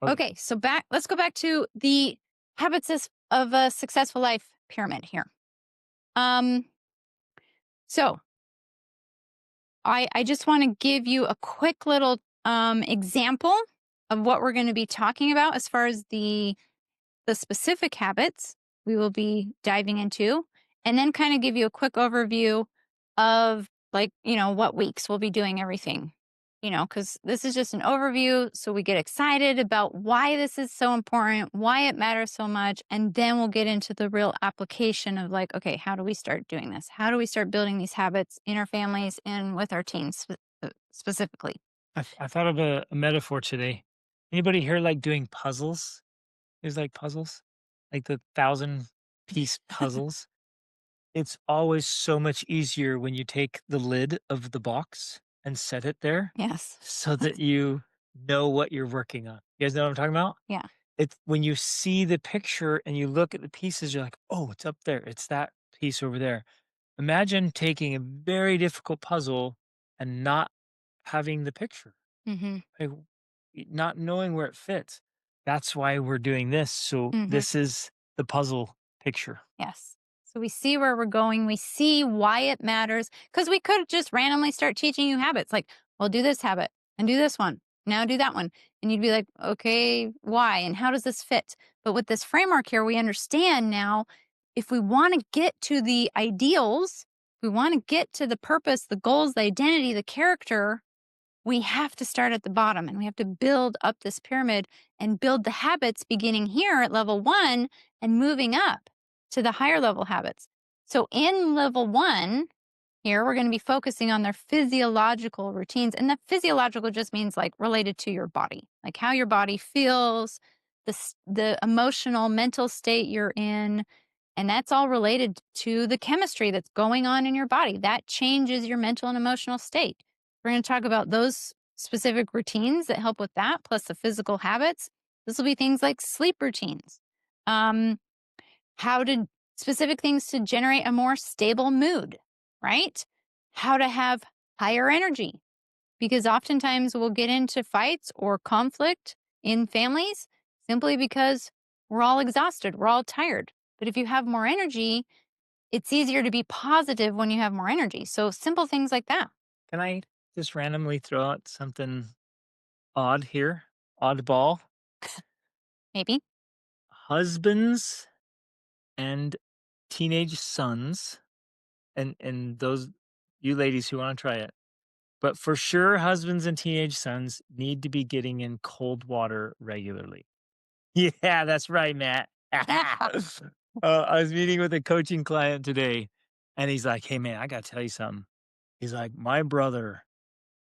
Oh, Okay, so let's go back to the habits of a successful life pyramid here. Um, so I just want to give you a quick little example of what we're going to be talking about as far as the specific habits we will be diving into, and then kind of give you a quick overview of, like, what weeks we'll be doing everything. Because this is just an overview, so we get excited about why this is so important, why it matters so much, and then we'll get into the real application of, like, okay, how do we start doing this? How do we start building these habits in our families and with our teens specifically? I thought of a metaphor today. Anybody here like doing puzzles? Is like puzzles? Like the 1,000-piece puzzles? It's always so much easier when you take the lid of the box and set it there Yes. so that you know what you're working on. You guys know what I'm talking about? Yeah. It's when you see the picture and you look at the pieces, you're like, "Oh, it's up there. It's that piece over there." Imagine taking a very difficult puzzle and not having the picture. Mm-hmm. Like, not knowing where it fits. That's why we're doing this. So Mm-hmm. this is the puzzle picture. Yes. So we see where we're going. We see why it matters, because we could just randomly start teaching you habits like, well, do this habit and do this one. Now do that one. And you'd be like, okay, why? And how does this fit? But with this framework here, we understand now, if we want to get to the ideals, we want to get to the purpose, the goals, the identity, the character, we have to start at the bottom and we have to build up this pyramid and build the habits beginning here at level 1 and moving up to the higher level habits. So in level 1, here we're going to be focusing on their physiological routines, and the physiological just means like related to your body, like how your body feels, the emotional mental state you're in, and that's all related to the chemistry that's going on in your body. That changes your mental and emotional state. We're going to talk about those specific routines that help with that, plus the physical habits. This will be things like sleep routines, um, how to specific things to generate a more stable mood, right? How to have higher energy, because oftentimes we'll get into fights or conflict in families simply because we're all exhausted, we're all tired. But if you have more energy, it's easier to be positive when you have more energy. So simple things like that, Can I just randomly throw out something odd here? Oddball. maybe. Husbands and teenage sons, and those you ladies who want to try it. But for sure, husbands and teenage sons need to be getting in cold water regularly. Yeah, that's right, Matt. I was meeting with a coaching client today, and he's like, "Hey, man, I got to tell you something." He's like, "My brother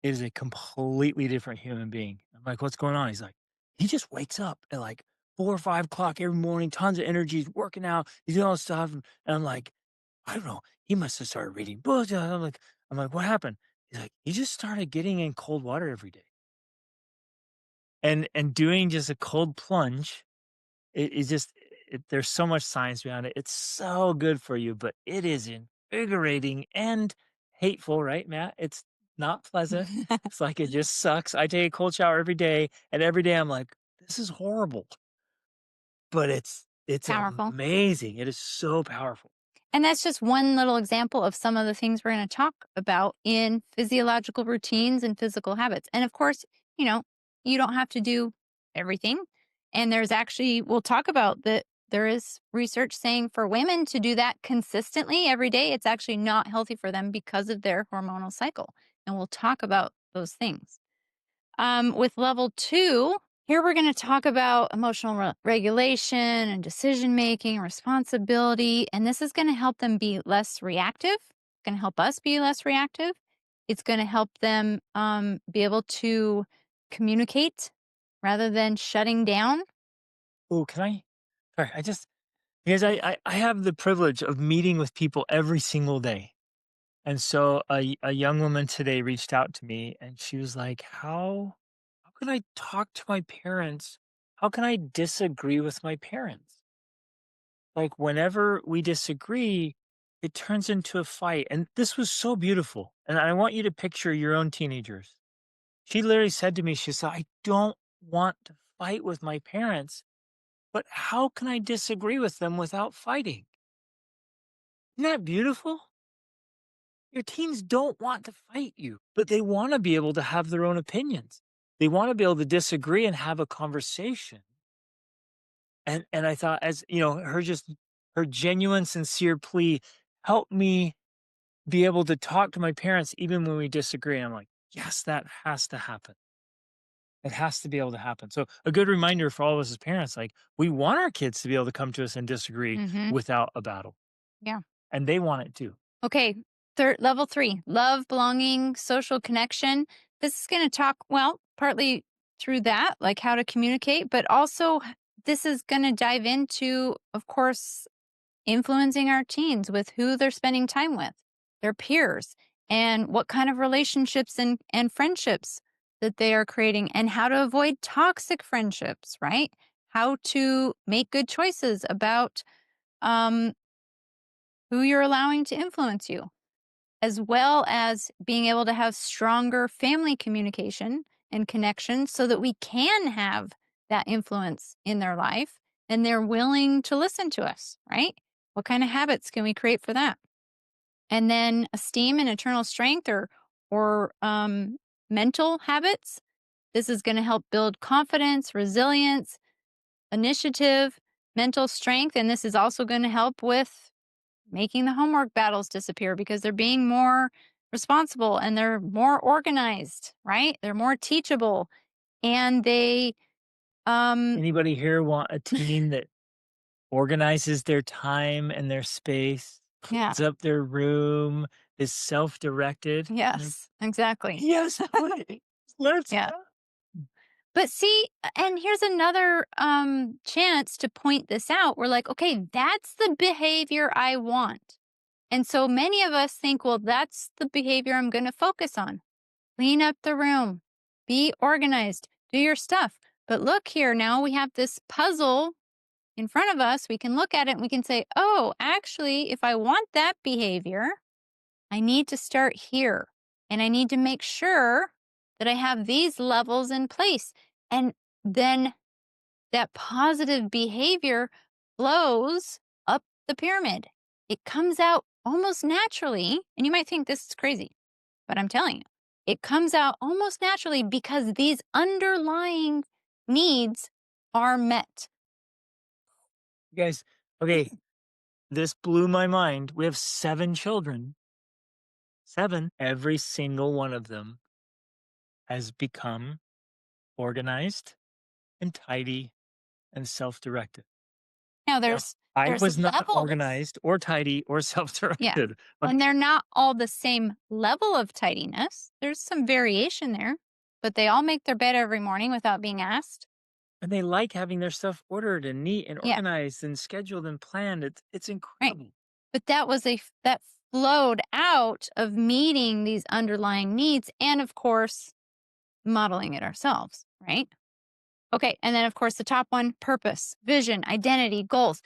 is a completely different human being." I'm like, "What's going on?" He's like, "He just wakes up at like 4 or 5 o'clock every morning, tons of energy, he's working out, he's doing all this stuff." And I'm like, "I don't know. He must have started reading books." And I'm like, "What happened?" He's like, "He just started getting in cold water every day and doing just a cold plunge." It's just there's so much science behind it. It's so good for you, but it is invigorating and hateful, right, Matt? It's not pleasant. It's like it just sucks. I take a cold shower every day, and every day I'm like, "This is horrible," but it's Powerful. amazing. It is so powerful. And that's just one little example of some of the things we're going to talk about in physiological routines and physical habits. And of course, you know, you don't have to do everything. And there's actually, we'll talk about that. There is research saying for women to do that consistently every day, it's actually not healthy for them because of their hormonal cycle. And we'll talk about those things. With level 2, here we're going to talk about emotional regulation and decision making, responsibility, and this is going to help them be less reactive. Going to help us be less reactive. It's going to help them be able to communicate rather than shutting down. Oh, can I? Sorry, I just because I have the privilege of meeting with people every single day. And so a young woman today reached out to me and she was like, how can I talk to my parents? How can I disagree with my parents? Like whenever we disagree, it turns into a fight." And this was so beautiful. And I want you to picture your own teenagers. She literally said to me, she said, "I don't want to fight with my parents, but how can I disagree with them without fighting? Isn't that beautiful? Your teens don't want to fight you, but they want to be able to have their own opinions. They want to be able to disagree and have a conversation. And I thought, as you know, her genuine, sincere plea helped me be able to talk to my parents even when we disagree. I'm like, yes, that has to happen. It has to be able to happen. So a good reminder for all of us as parents, like we want our kids to be able to come to us and disagree Mhm. without a battle. Yeah. And they want it too. Okay. Level 3, love, belonging, social connection. This is going to talk, well, partly through that, like how to communicate, but also this is going to dive into, of course, influencing our teens with who they're spending time with, their peers, and what kind of relationships and friendships that they are creating, and how to avoid toxic friendships, right? How to make good choices about um, who you're allowing to influence you, as well as being able to have stronger family communication and connection so that we can have that influence in their life and they're willing to listen to us, right? What kind of habits can we create for that? And then esteem and eternal strength or mental habits. This is going to help build confidence, resilience, initiative, mental strength, and this is also going to help with making the homework battles disappear because they're being more responsible and they're more organized, right? They're more teachable and they um Anybody here want a teen that organizes their time and their space, yeah, cleans up their room, is self-directed? Like, yes, exactly. yes, please. Let's Yeah. go. But see, and here's another chance to point this out. We're like, okay, that's the behavior I want. And so many of us think, well, that's the behavior I'm going to focus on. Clean up the room, be organized, do your stuff. But look here, now we have this puzzle in front of us. We can look at it and we can say, oh, actually, if I want that behavior, I need to start here. And I need to make sure that I have these levels in place. And then that positive behavior flows up the pyramid. It comes out almost naturally. And you might think this is crazy, but I'm telling you, it comes out almost naturally because these underlying needs are met. You guys, okay, this blew my mind. We have 7 children. 7. Every single one of them has become organized and tidy and self-directed. Now Now, I there's was not levels. organized or tidy or Yeah. self-directed, but And they're not all the same level of tidiness. There's some variation there, but they all make their bed every morning without being asked. and they like having their stuff ordered and neat and Yeah, organized and scheduled and planned. It's right. incredible. But that flowed out of meeting these underlying needs and of course modeling it ourselves, right? Okay, and then of course the top one, purpose, vision, identity, goals.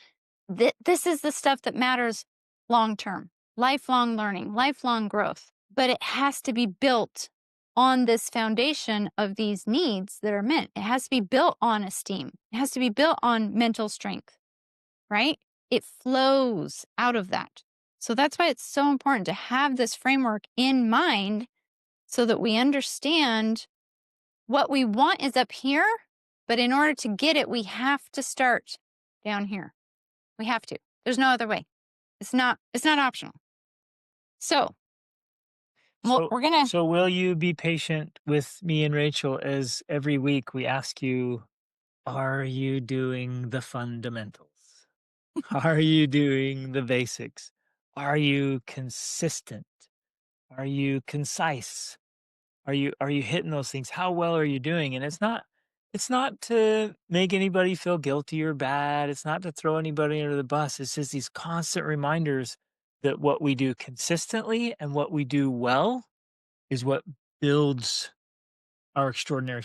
This is the stuff that matters long term, lifelong learning, lifelong growth. But it has to be built on this foundation of these needs that are meant. It has to be built on esteem. It has to be built on mental strength, right? It flows out of that. So that's why it's so important to have this framework in mind so that we understand what we want is up here, but in order to get it, we have to start down here. We have to. There's no other way. It's not optional. So, well, So we're going to so will you be patient with me and Rachel as every week we ask you, are you doing the fundamentals? Are you doing the basics? Are you consistent? Are you concise? Are you hitting those things? How well are you doing? And it's not to make anybody feel guilty or bad. It's not to throw anybody under the bus. It's just these constant reminders that what we do consistently and what we do well is what builds our extraordinary